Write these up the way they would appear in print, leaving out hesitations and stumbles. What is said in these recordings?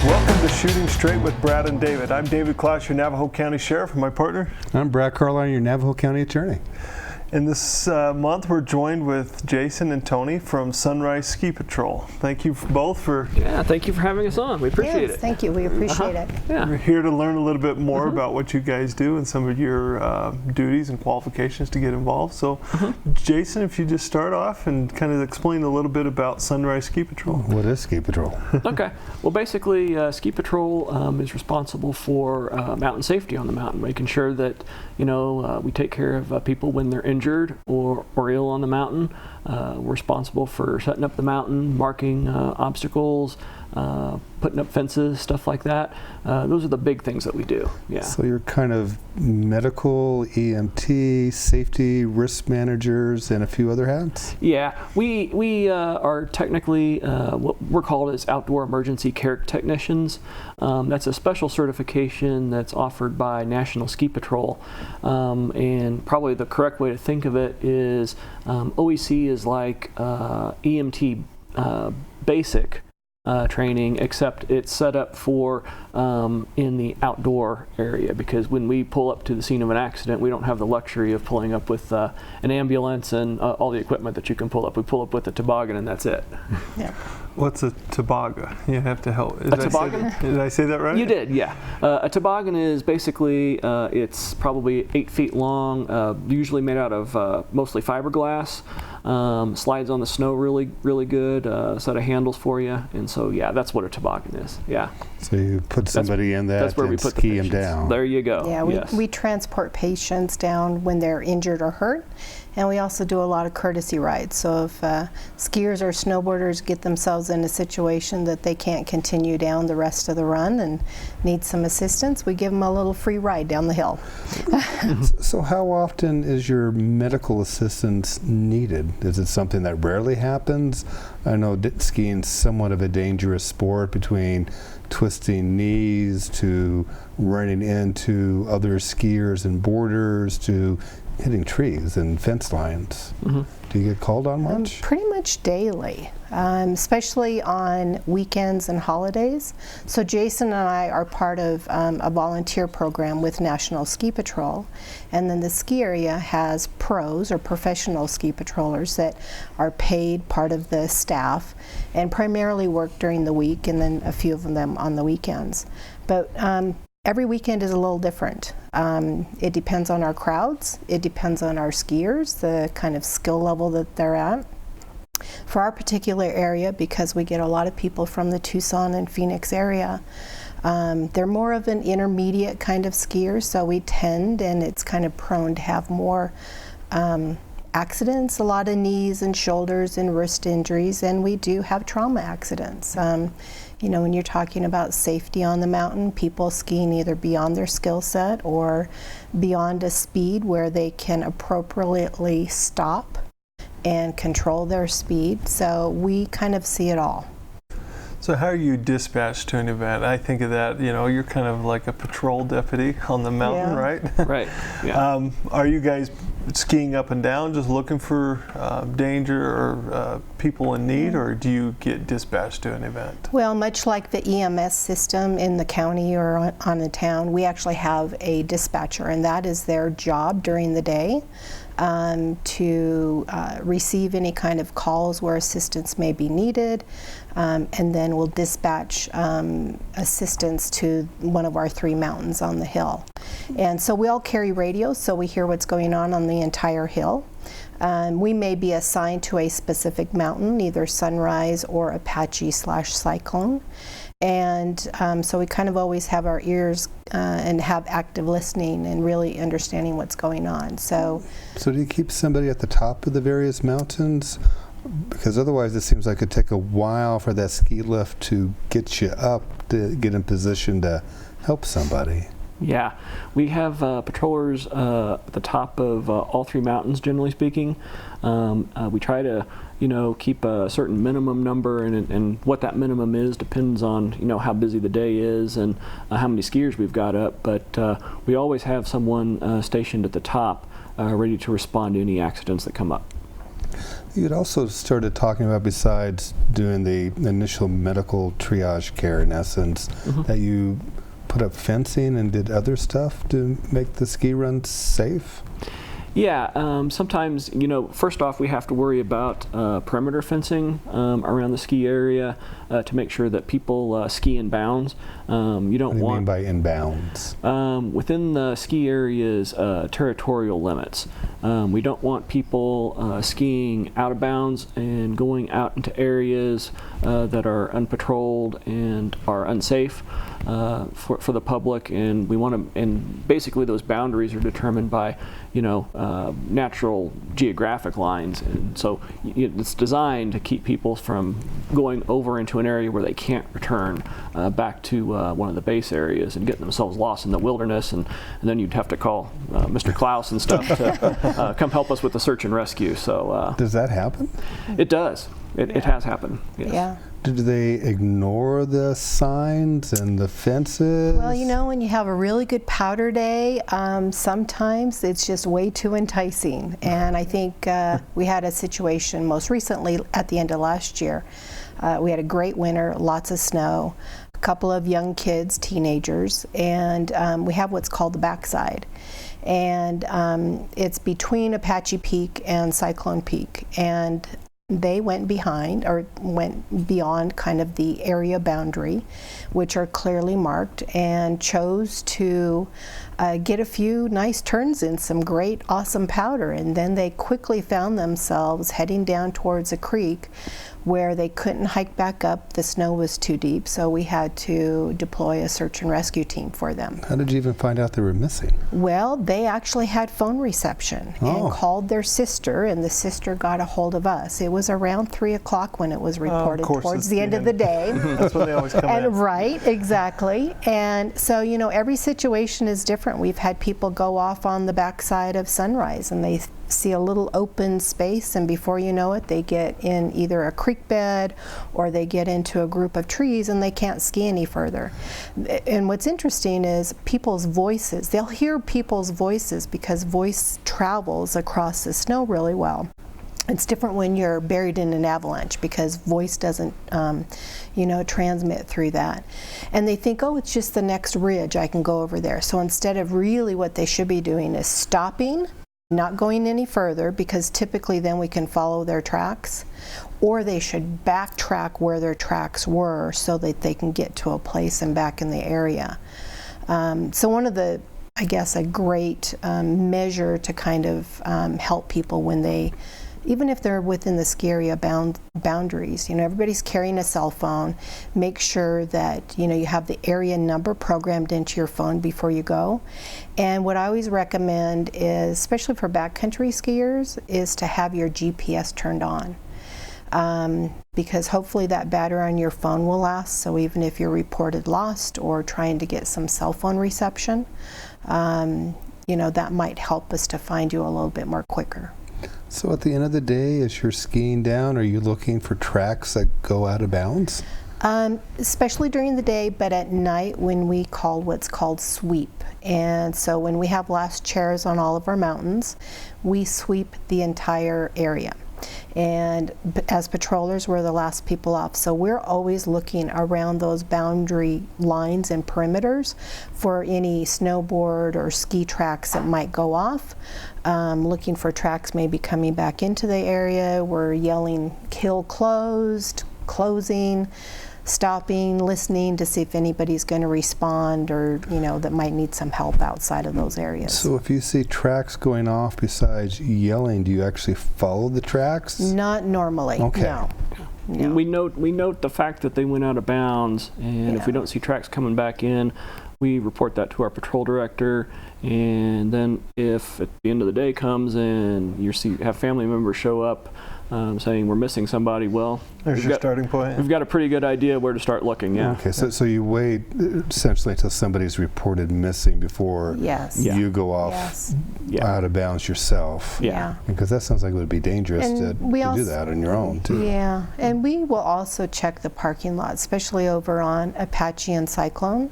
Welcome to Shooting Straight with Brad and David. I'm David Clouse, your Navajo County Sheriff, and my partner. I'm Brad Carline, your Navajo County Attorney. And this month we're joined with Jason and Toni from Sunrise Ski Patrol. Thank you both for... Yeah, thank you for having us on. We appreciate it. Thank you. We appreciate it. Yeah. We're here to learn a little bit more about what you guys do and some of your duties and qualifications to get involved. So, Jason, if you just start off and kind of explain a little bit about Sunrise Ski Patrol. What is Ski Patrol? Okay. Well, basically, Ski Patrol is responsible for mountain safety on the mountain, making sure that, we take care of people when they're injured or ill on the mountain. We're responsible for setting up the mountain, marking obstacles, putting up fences, stuff like that. Those are the big things that we do. Yeah. So you're kind of medical, EMT, safety, risk managers, and a few other hats? Yeah, we are technically what we're called as outdoor emergency care technicians. That's a special certification that's offered by National Ski Patrol. And probably the correct way to think of it is OEC is like EMT basic training, except it's set up for in the outdoor area, because when we pull up to the scene of an accident, we don't have the luxury of pulling up with an ambulance and all the equipment that you can pull up. We pull up with a toboggan and that's it. Yeah. What's a toboggan? You have to help. A toboggan? Did I say that right? You did, yeah. A toboggan is basically, it's probably 8 feet long, usually made out of mostly fiberglass. Slides on the snow really, really good. Set of handles for you, and so yeah, that's what a toboggan is. Yeah. So you put somebody in that that's where and we put ski the them down. There you go. Yeah, we transport patients down when they're injured or hurt, and we also do a lot of courtesy rides. So if skiers or snowboarders get themselves in a situation that they can't continue down the rest of the run and need some assistance, we give them a little free ride down the hill. So how often is your medical assistance needed? Is it something that rarely happens? I know skiing is somewhat of a dangerous sport, between twisting knees to running into other skiers and boarders to hitting trees and fence lines. Do you get called on much? Pretty much daily, especially on weekends and holidays. So Jason and I are part of a volunteer program with National Ski Patrol, and then the ski area has pros or professional ski patrollers that are paid part of the staff and primarily work during the week, and then a few of them on the weekends. But every weekend is a little different. It depends on our crowds. It depends on our skiers, the kind of skill level that they're at. For our particular area, because we get a lot of people from the Tucson and Phoenix area, they're more of an intermediate kind of skier, so we tend, and it's kind of prone to have more accidents, a lot of knees and shoulders and wrist injuries, and we do have trauma accidents. When you're talking about safety on the mountain, people skiing either beyond their skill set or beyond a speed where they can appropriately stop and control their speed. So we kind of see it all. So how are you dispatched to an event? I think of that, you're kind of like a patrol deputy on the mountain, right? Right, yeah. Are you guys skiing up and down, just looking for danger or people in need, or do you get dispatched to an event? Well, much like the EMS system in the county or on the town, we actually have a dispatcher, and that is their job during the day. To receive any kind of calls where assistance may be needed, and then we'll dispatch assistance to one of our 3 mountains on the hill. And so we all carry radios, so we hear what's going on the entire hill. We may be assigned to a specific mountain, either Sunrise or Apache/Cyclone. And so we kind of always have our ears and have active listening and really understanding what's going on. So do you keep somebody at the top of the various mountains? Because otherwise it seems like it'd take a while for that ski lift to get you up, to get in position to help somebody. Yeah, we have patrollers at the top of all 3 mountains, generally speaking. We try to, keep a certain minimum number, and what that minimum is depends on, how busy the day is and how many skiers we've got up. But we always have someone stationed at the top, ready to respond to any accidents that come up. You'd also started talking about, besides doing the initial medical triage care, in essence, that you put up fencing and did other stuff to make the ski run safe? Yeah, sometimes, first off, we have to worry about perimeter fencing around the ski area to make sure that people ski in bounds. You don't What do you want mean by in bounds? within the ski area's territorial limits. We don't want people skiing out of bounds and going out into areas that are unpatrolled and are unsafe for the public. And we want to, and basically those boundaries are determined by, natural geographic lines, and so it's designed to keep people from going over into an area where they can't return back to one of the base areas and getting themselves lost in the wilderness, and then you'd have to call Mr. Clouse and stuff to come help us with the search and rescue. So Does that happen? it does. It has happened. Yes. Yeah. Do they ignore the signs and the fences? Well, when you have a really good powder day, sometimes it's just way too enticing. And I think we had a situation most recently at the end of last year. We had a great winter, lots of snow, a couple of young kids, teenagers, and we have what's called the backside. And it's between Apache Peak and Cyclone Peak. And they went beyond kind of the area boundary, which are clearly marked, and chose to get a few nice turns in some great, awesome powder. And then they quickly found themselves heading down towards a creek where they couldn't hike back up. The snow was too deep, so we had to deploy a search and rescue team for them. How did you even find out they were missing? Well, they actually had phone reception and called their sister, and the sister got a hold of us. It was around 3 o'clock when it was reported, towards the end of the day. That's when they always come in. Right, exactly. And so, every situation is different. We've had people go off on the backside of Sunrise, and they see a little open space, and before you know it, they get in either a creek bed or they get into a group of trees and they can't ski any further. And what's interesting is people's voices. They'll hear people's voices because voice travels across the snow really well. It's different when you're buried in an avalanche because voice doesn't, transmit through that. And they think, oh, it's just the next ridge, I can go over there. So instead of really what they should be doing is stopping, not going any further, because typically then we can follow their tracks, or they should backtrack where their tracks were so that they can get to a place and back in the area. So one of the, I guess, a great measure to kind of help people when they, even if they're within the ski area boundaries, everybody's carrying a cell phone. Make sure that, you have the area number programmed into your phone before you go. And what I always recommend is, especially for backcountry skiers, is to have your GPS turned on. Because hopefully that battery on your phone will last. So even if you're reported lost or trying to get some cell phone reception, that might help us to find you a little bit more quicker. So at the end of the day, as you're skiing down, are you looking for tracks that go out of bounds? Especially during the day, but at night when we call what's called sweep. And so when we have last chairs on all of our mountains, we sweep the entire area. And as patrollers, we're the last people off. So we're always looking around those boundary lines and perimeters for any snowboard or ski tracks that might go off. Looking for tracks maybe coming back into the area. We're yelling, "Hill closed," closing, stopping, listening to see if anybody's going to respond or, that might need some help outside of those areas. So if you see tracks going off, besides yelling, do you actually follow the tracks? Not normally, Okay. No. We note the fact that they went out of bounds, and if we don't see tracks coming back in, we report that to our patrol director. And then if at the end of the day comes and have family members show up saying we're missing somebody, well, There's your starting point. We've got a pretty good idea where to start looking. Yeah. Okay, so you wait essentially until somebody's reported missing before you go off out of bounds yourself. Yeah. Because that sounds like it would be dangerous And to do that on your own too. Yeah, and we will also check the parking lot, especially over on Apache and Cyclone,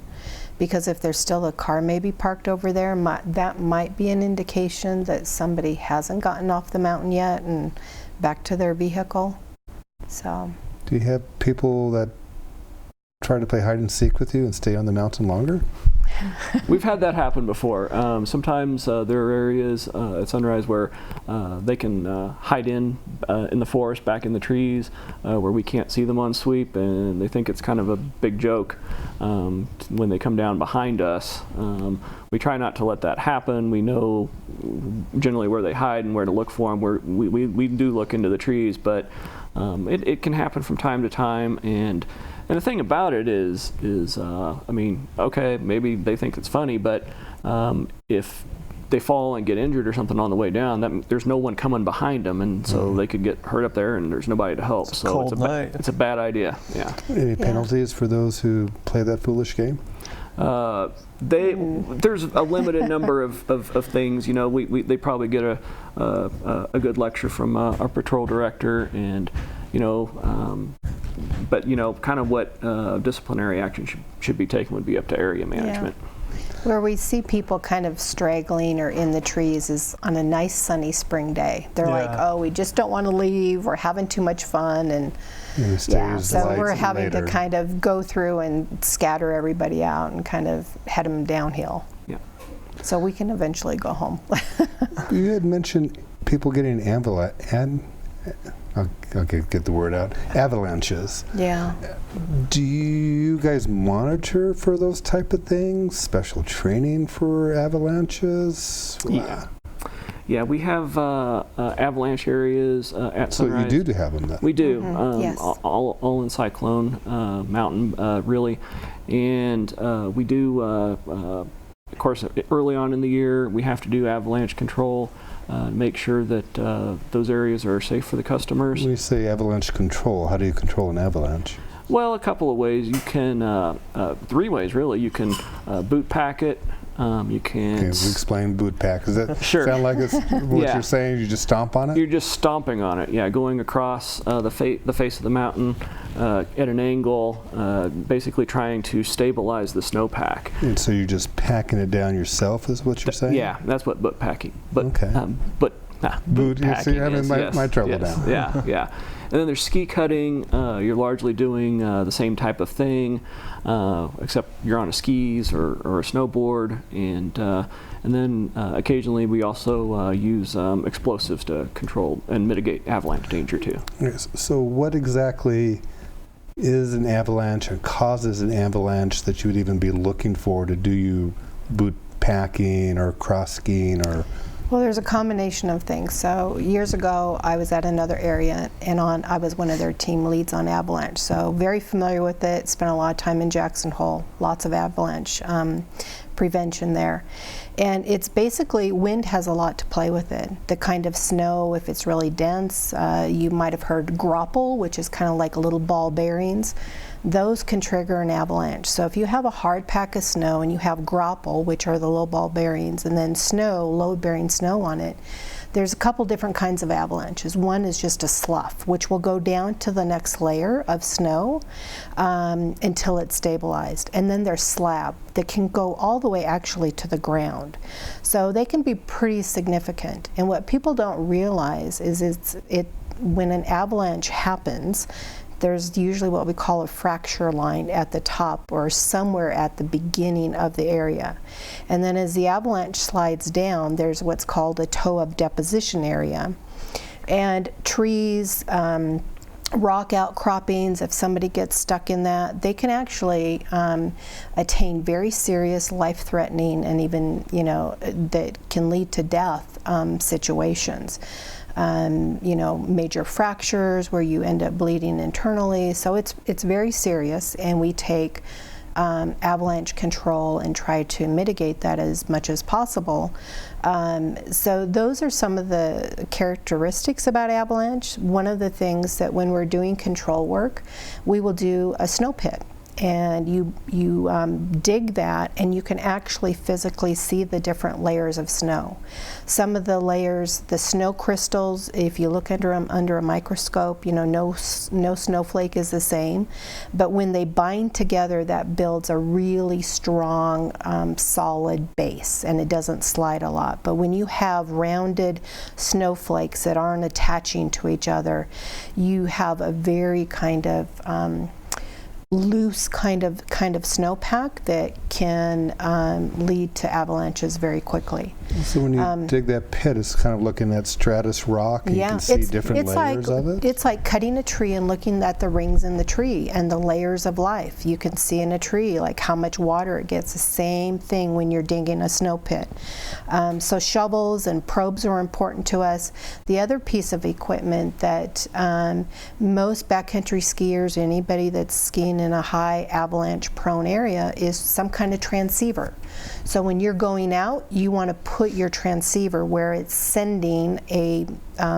because if there's still a car maybe parked over there, that might be an indication that somebody hasn't gotten off the mountain yet and back to their vehicle. So. Do you have people that try to play hide and seek with you and stay on the mountain longer? We've had that happen before. Sometimes there are areas at sunrise where they can hide in the forest, back in the trees, where we can't see them on sweep, and they think it's kind of a big joke when they come down behind us. We try not to let that happen. We know generally where they hide and where to look for them. We do look into the trees, but it can happen from time to time. And the thing about it is, I mean, okay, maybe they think it's funny, but if they fall and get injured or something on the way down, there's no one coming behind them, and so they could get hurt up there, and there's nobody to help. It's a so cold night. It's a bad idea. Yeah. Any penalties for those who play that foolish game? There's a limited number of things. You know, they probably get a good lecture from our patrol director, and you know, but you know, kind of what disciplinary action should be taken would be up to area management. Yeah. Where we see people kind of straggling or in the trees is on a nice sunny spring day. They're like, oh, we just don't want to leave. We're having too much fun, and so we're having to kind of go through and scatter everybody out and kind of head them downhill. Yeah. So we can eventually go home. You had mentioned people getting avalanches. Yeah. Do you guys monitor for those type of things? Special training for avalanches? Yeah. Yeah, we have avalanche areas at sunrise. So you do have them then? We do. Yes. All in Cyclone Mountain, really. And we do, of course, early on in the year, we have to do avalanche control. Make sure that those areas are safe for the customers. When you say avalanche control, how do you control an avalanche? Well, a couple of ways. You can, 3 ways really. You can boot pack it. You can. Okay, explain boot pack. Does that Sure. sound like it's what you're saying? You just stomp on it? You're just stomping on it. Yeah, going across the face of the mountain at an angle, basically trying to stabilize the snowpack. And so you're just packing it down yourself, is what you're saying? Yeah, that's what boot packing. But okay. Boot you see, I'm in is, my trouble now. Yeah. And then there's ski cutting. You're largely doing the same type of thing, except you're on a skis or a snowboard, and then occasionally we also use explosives to control and mitigate avalanche danger too. Yes. So what exactly is an avalanche or causes an avalanche that you would even be looking for to do you boot packing or cross skiing or? Well, there's a combination of things. So years ago, I was at another area, and I was one of their team leads on avalanche. So very familiar with it. Spent a lot of time in Jackson Hole. Lots of avalanche prevention there. And it's basically, wind has a lot to play with it. The kind of snow, if it's really dense, you might have heard grapple, which is kind of like little ball bearings. Those can trigger an avalanche. So if you have a hard pack of snow and you have grapple, which are the low ball bearings, and then snow, load bearing snow on it, there's a couple different kinds of avalanches. One is just a slough, which will go down to the next layer of snow until it's stabilized. And then there's slab that can go all the way actually to the ground. So they can be pretty significant. And what people don't realize is when an avalanche happens, there's usually what we call a fracture line at the top or somewhere at the beginning of the area. And then as the avalanche slides down, there's what's called a toe of deposition area. And trees, rock outcroppings, if somebody gets stuck in that, they can actually attain very serious life-threatening and even, that can lead to death situations. Major fractures where you end up bleeding internally. So it's very serious, and we take avalanche control and try to mitigate that as much as possible. So those are some of the characteristics about avalanche. One of the things that when we're doing control work, we will do a snow pit. and you dig that, and you can actually physically see the different layers of snow. Some of the layers, the snow crystals, if you look under them under a microscope, no snowflake is the same, but when they bind together, that builds a really strong solid base, and it doesn't slide a lot. But when you have rounded snowflakes that aren't attaching to each other, you have a very kind of loose kind of snowpack that can lead to avalanches very quickly. So when you dig that pit, it's kind of looking at stratus rock, and you can see different layers of it? It's like cutting a tree and looking at the rings in the tree and the layers of life. You can see in a tree like how much water it gets. The same thing when you're digging a snow pit. So shovels and probes are important to us. The other piece of equipment that most backcountry skiers, anybody that's skiing in a high avalanche prone area, is some kind of transceiver. So when you're going out, you want to put your transceiver where it's sending a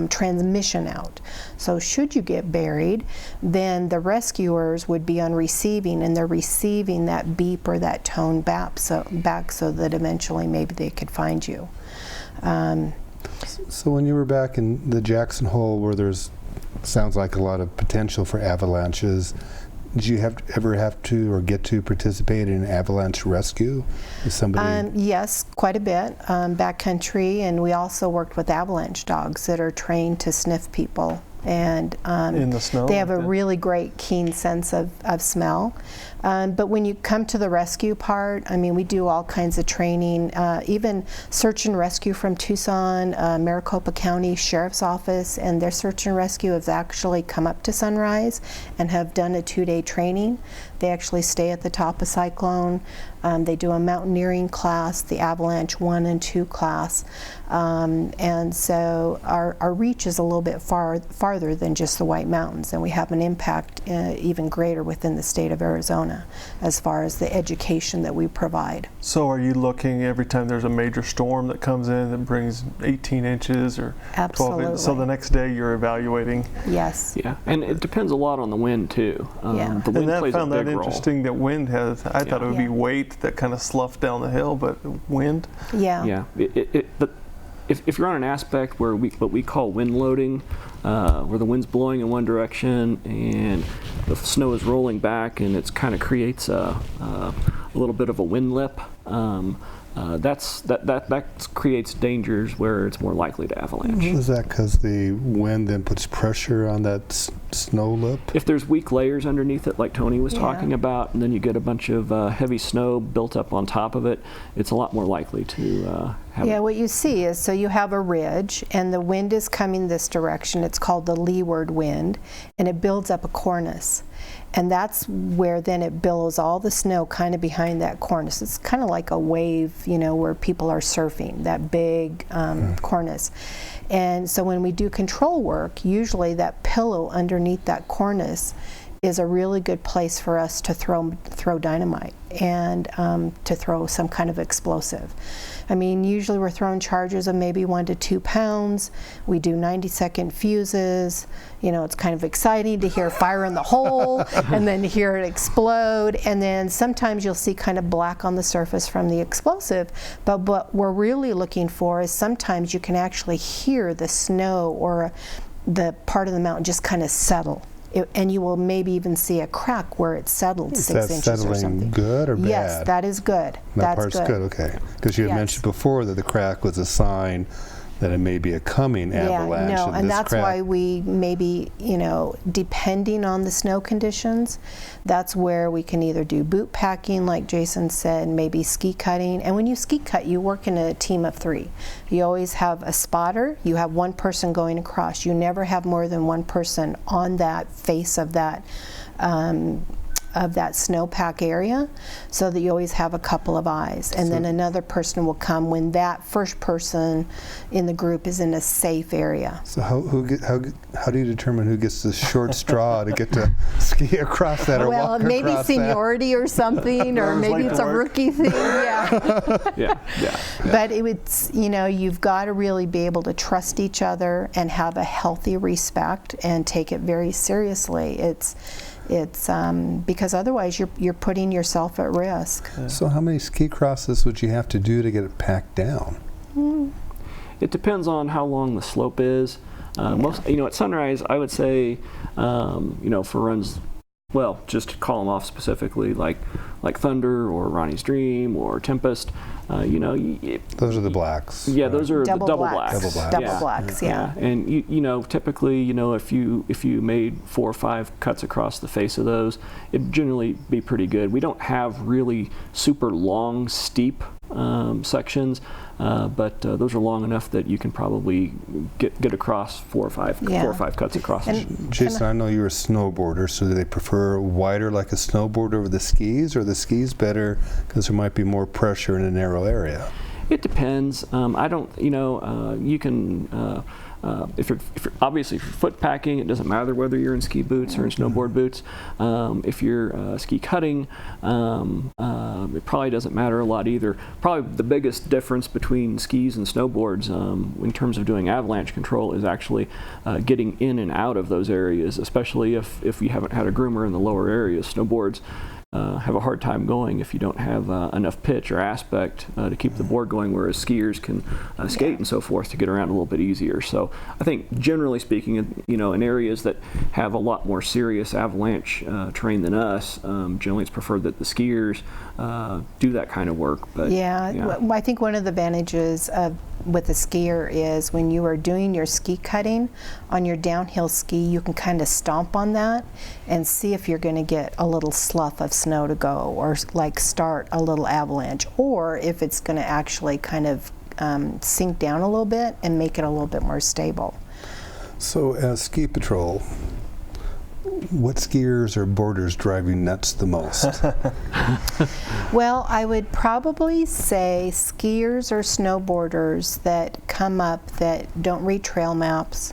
transmission out. So should you get buried, then the rescuers would be on receiving, and they're receiving that beep or that tone back so that eventually maybe they could find you. So when you were back in the Jackson Hole, where there's sounds like a lot of potential for avalanches, did you ever have to or get to participate in avalanche rescue? Is somebody? Yes, quite a bit, backcountry, and we also worked with avalanche dogs that are trained to sniff people. And in the snow, they have a really great keen sense of smell. But when you come to the rescue part, I mean, we do all kinds of training, even search and rescue from Tucson, Maricopa County Sheriff's Office, and their search and rescue has actually come up to Sunrise and have done a 2-day training. They actually stay at the top of Cyclone. They do a mountaineering class, the Avalanche 1 and 2 class. And so our reach is a little bit farther than just the White Mountains, and we have an impact even greater within the state of Arizona as far as the education that we provide. So are you looking every time there's a major storm that comes in that brings 18 inches or 12 inches? So the next day you're evaluating? Yes. Yeah, and it depends a lot on the wind too. Yeah. The wind and plays found a big that role. interesting that wind has, I thought it would be weight that kind of sloughed down the hill, but wind? Yeah. Yeah. If you're on an aspect where what we call wind loading, where the wind's blowing in one direction and the snow is rolling back, and it kind of creates a little bit of a wind lip, that creates dangers where it's more likely to avalanche. Is that because the wind then puts pressure on that snow lip? If there's weak layers underneath it, like Toni was talking about, and then you get a bunch of heavy snow built up on top of it, it's a lot more likely to have. Yeah, what you see is, so you have a ridge, and the wind is coming this direction. It's called the leeward wind, and it builds up a cornice. And that's where then it billows all the snow kind of behind that cornice. It's kind of like a wave, where people are surfing, that big cornice. And so when we do control work, usually that pillow underneath that cornice is a really good place for us to throw dynamite and to throw some kind of explosive. I mean, usually we're throwing charges of maybe 1 to 2 pounds. We do 90-second fuses. It's kind of exciting to hear fire in the hole and then hear it explode. And then sometimes you'll see kind of black on the surface from the explosive. But what we're really looking for is sometimes you can actually hear the snow or the part of the mountain just kind of settle. And you will maybe even see a crack where it's settled 6 inches or something. Settling good or bad? Yes, that is good. That part's good, okay. Because you had mentioned before that the crack was a sign that it may be a coming avalanche. Yeah, no, and that's why we maybe, depending on the snow conditions, that's where we can either do boot packing, like Jason said, maybe ski cutting. And when you ski cut, you work in a team of 3. You always have a spotter. You have one person going across. You never have more than one person on that face of that snowpack area, so that you always have a couple of eyes. And then another person will come when that first person in the group is in a safe area. So how do you determine who gets the short straw to get to ski across that or well, walk maybe across seniority or something, or maybe it's a rookie thing. Yeah. But it's, you've got to really be able to trust each other and have a healthy respect and take it very seriously. It's because otherwise you're putting yourself at risk. So how many ski crosses would you have to do to get it packed down? It depends on how long the slope is. Most, at Sunrise, I would say, for runs, well, just to call them off specifically, like Thunder or Ronnie's Dream or Tempest. Those are the blacks. Yeah, right? those are Double the double blacks. blacks. Double blacks, yeah. And typically, if you made 4 or 5 cuts across the face of those, it'd generally be pretty good. We don't have really super long, steep sections, but those are long enough that you can probably get across 4 or 5 cuts across. Jason, I know you're a snowboarder, so do they prefer wider like a snowboard over the skis, or the skis better because there might be more pressure in a narrow area? It depends. I don't, you can, if you're obviously if you're foot packing, it doesn't matter whether you're in ski boots or in snowboard boots. If you're ski cutting, it probably doesn't matter a lot either. Probably the biggest difference between skis and snowboards in terms of doing avalanche control is actually getting in and out of those areas, especially if you haven't had a groomer in the lower areas. Snowboards have a hard time going if you don't have enough pitch or aspect to keep the board going, whereas skiers can skate and so forth to get around a little bit easier. So I think generally speaking, in areas that have a lot more serious avalanche terrain than us, generally it's preferred that the skiers do that kind of work. But Well, I think one of the advantages with the skier is when you are doing your ski cutting on your downhill ski, you can kind of stomp on that and see if you're going to get a little slough of snow to go, or like start a little avalanche, or if it's going to actually kind of sink down a little bit and make it a little bit more stable. So as ski patrol, what skiers or boarders drive you nuts the most? Well, I would probably say skiers or snowboarders that come up that don't read trail maps,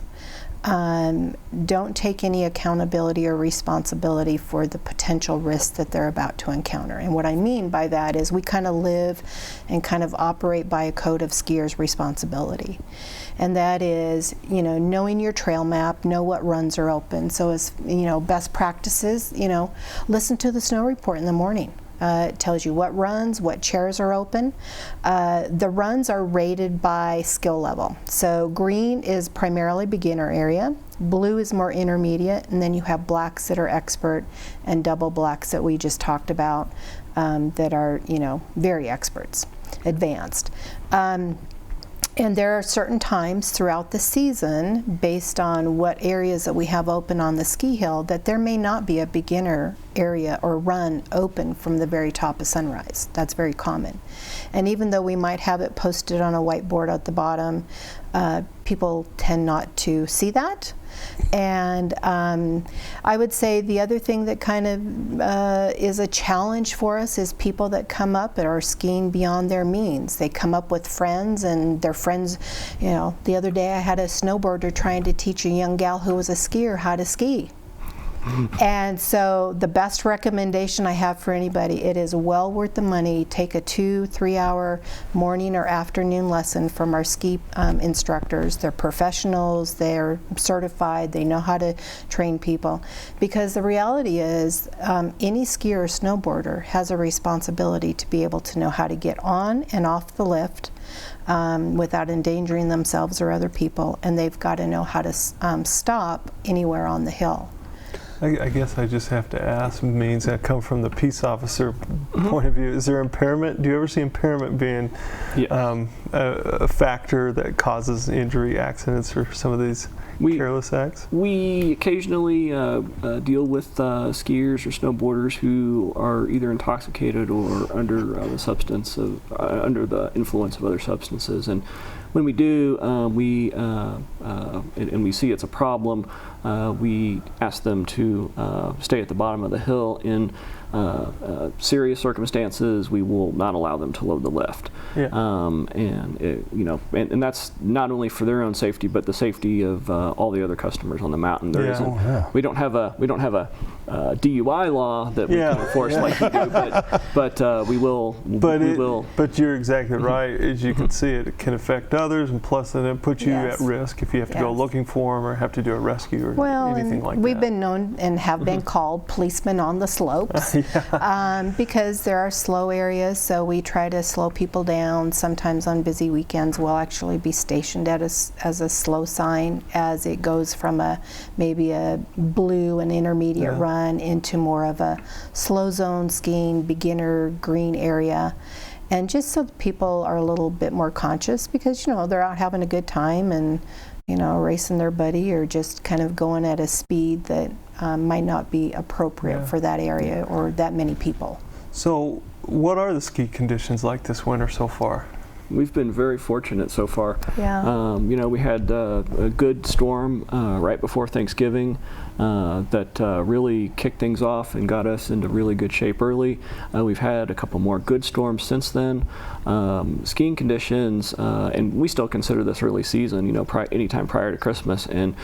don't take any accountability or responsibility for the potential risks that they're about to encounter. And what I mean by that is we kind of live and kind of operate by a code of skiers' responsibility. And that is, knowing your trail map, know what runs are open. So as, best practices, listen to the snow report in the morning. It tells you what runs, what chairs are open. The runs are rated by skill level. So green is primarily beginner area, blue is more intermediate, and then you have blacks that are expert, and double blacks that we just talked about that are, very experts, advanced. And there are certain times throughout the season, based on what areas that we have open on the ski hill, that there may not be a beginner area or run open from the very top of Sunrise. That's very common. And even though we might have it posted on a whiteboard at the bottom, people tend not to see that. And I would say the other thing that kind of is a challenge for us is people that come up and are skiing beyond their means. They come up with friends, and their friends, the other day I had a snowboarder trying to teach a young gal who was a skier how to ski. And so the best recommendation I have for anybody, it is well worth the money. Take a 2-3 hour morning or afternoon lesson from our ski instructors. They're professionals, they're certified, they know how to train people. Because the reality is any skier or snowboarder has a responsibility to be able to know how to get on and off the lift without endangering themselves or other people, and they've got to know how to stop anywhere on the hill. I guess I just have to ask, means that come from the peace officer point of view. Is there impairment? Do you ever see impairment being a factor that causes injury, accidents, or some of these careless acts? We occasionally deal with skiers or snowboarders who are either intoxicated or under under the influence of other substances. And when we do, and we see it's a problem, we ask them to stay at the bottom of the hill in serious circumstances, we will not allow them to load the lift. Yeah. And that's not only for their own safety, but the safety of all the other customers on the mountain. There Yeah. isn't. We don't have a DUI law that we can enforce like you do, but we will. But you're exactly right. As you can see, it can affect others, and plus, then it puts you at risk if you have to go looking for them or have to do a rescue or anything like that. We've been known and have been called policemen on the slopes because there are slow areas. So we try to slow people down. Sometimes on busy weekends, we'll actually be stationed at as a slow sign as it goes from maybe a blue and intermediate run into more of a slow zone skiing beginner green area. And just so people are a little bit more conscious, because they're out having a good time and racing their buddy or just kind of going at a speed that might not be appropriate for that area or that many people. So what are the ski conditions like this winter so far? We've been very fortunate so far. Yeah. We had a good storm right before Thanksgiving that really kicked things off and got us into really good shape early. We've had a couple more good storms since then. Skiing conditions, and we still consider this early season, anytime prior to Christmas, and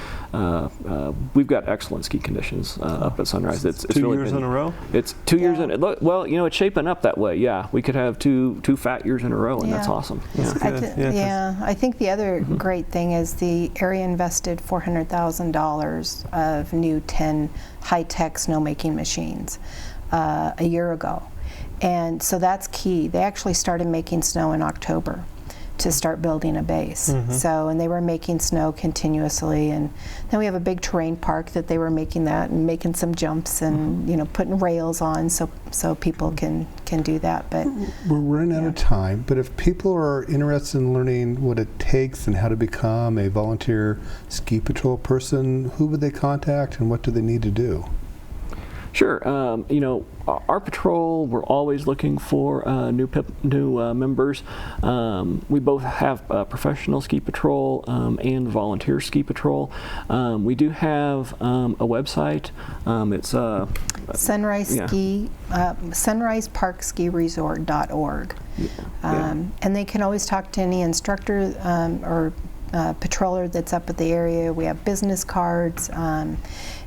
we've got excellent ski conditions up at Sunrise. It's 2 really years in a row? It's 2 years in. Well, it's shaping up that way. Yeah, we could have two fat years in a row, and that's awesome. I think the other great thing is the area invested $400,000 of new 10 high-tech snowmaking machines a year ago. And so that's key. They actually started making snow in October to start building a base. And they were making snow continuously, and then we have a big terrain park that they were making that and making some jumps and putting rails on so people can do that. But we're running out of time, but if people are interested in learning what it takes and how to become a volunteer ski patrol person, who would they contact and what do they need to do? Sure. Our patrol, we're always looking for new members. We both have professional ski patrol and volunteer ski patrol. We do have a website. It's sunriseparkskiresort.org. And they can always talk to any instructor or patroller that's up at the area. We have business cards.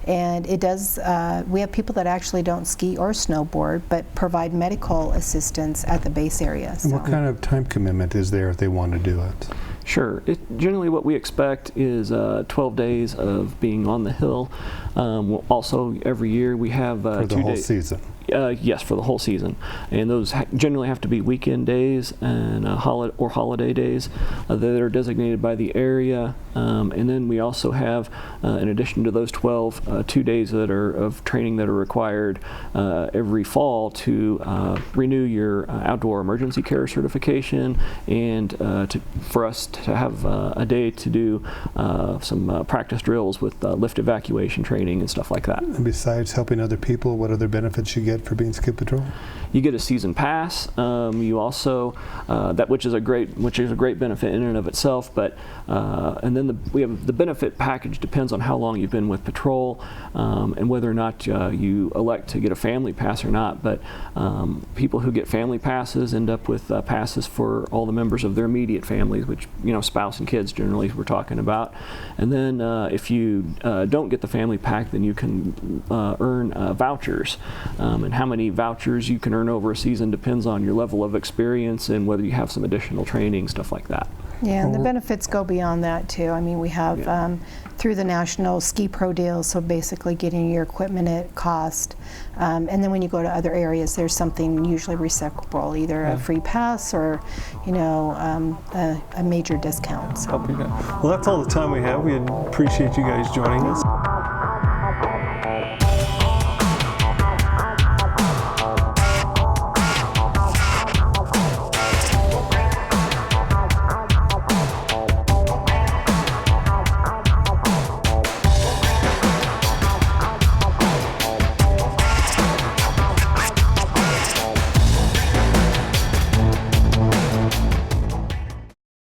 And it does, we have people that actually don't ski or snowboard, but provide medical assistance at the base area. And what kind of time commitment is there if they want to do it? Sure. Generally what we expect is 12 days of being on the hill. Also, every year we have for the whole season. Yes, for the whole season, and those generally have to be weekend days and holiday days that are designated by the area. And then we also have, in addition to those 12, 2 days that are of training that are required every fall to renew your outdoor emergency care certification, and for us to have a day to do some practice drills with lift evacuation training and stuff like that. And besides helping other people, what other benefits you get for being ski patrol? You get a season pass. You also which is a great benefit in and of itself. But and then we have the benefit package depends on how long you've been with patrol and whether or not you elect to get a family pass or not. But people who get family passes end up with passes for all the members of their immediate families, which spouse and kids generally we're talking about. And then if you don't get the family pack, then you can earn vouchers. And how many vouchers you can earn over a season depends on your level of experience and whether you have some additional training, stuff like that. Yeah, and the benefits go beyond that too. I mean, we have through the National Ski Pro deal, so basically getting your equipment at cost. And then when you go to other areas, there's something usually reciprocal, either a free pass or, a major discount. So. Well, that's all the time we have. We appreciate you guys joining us.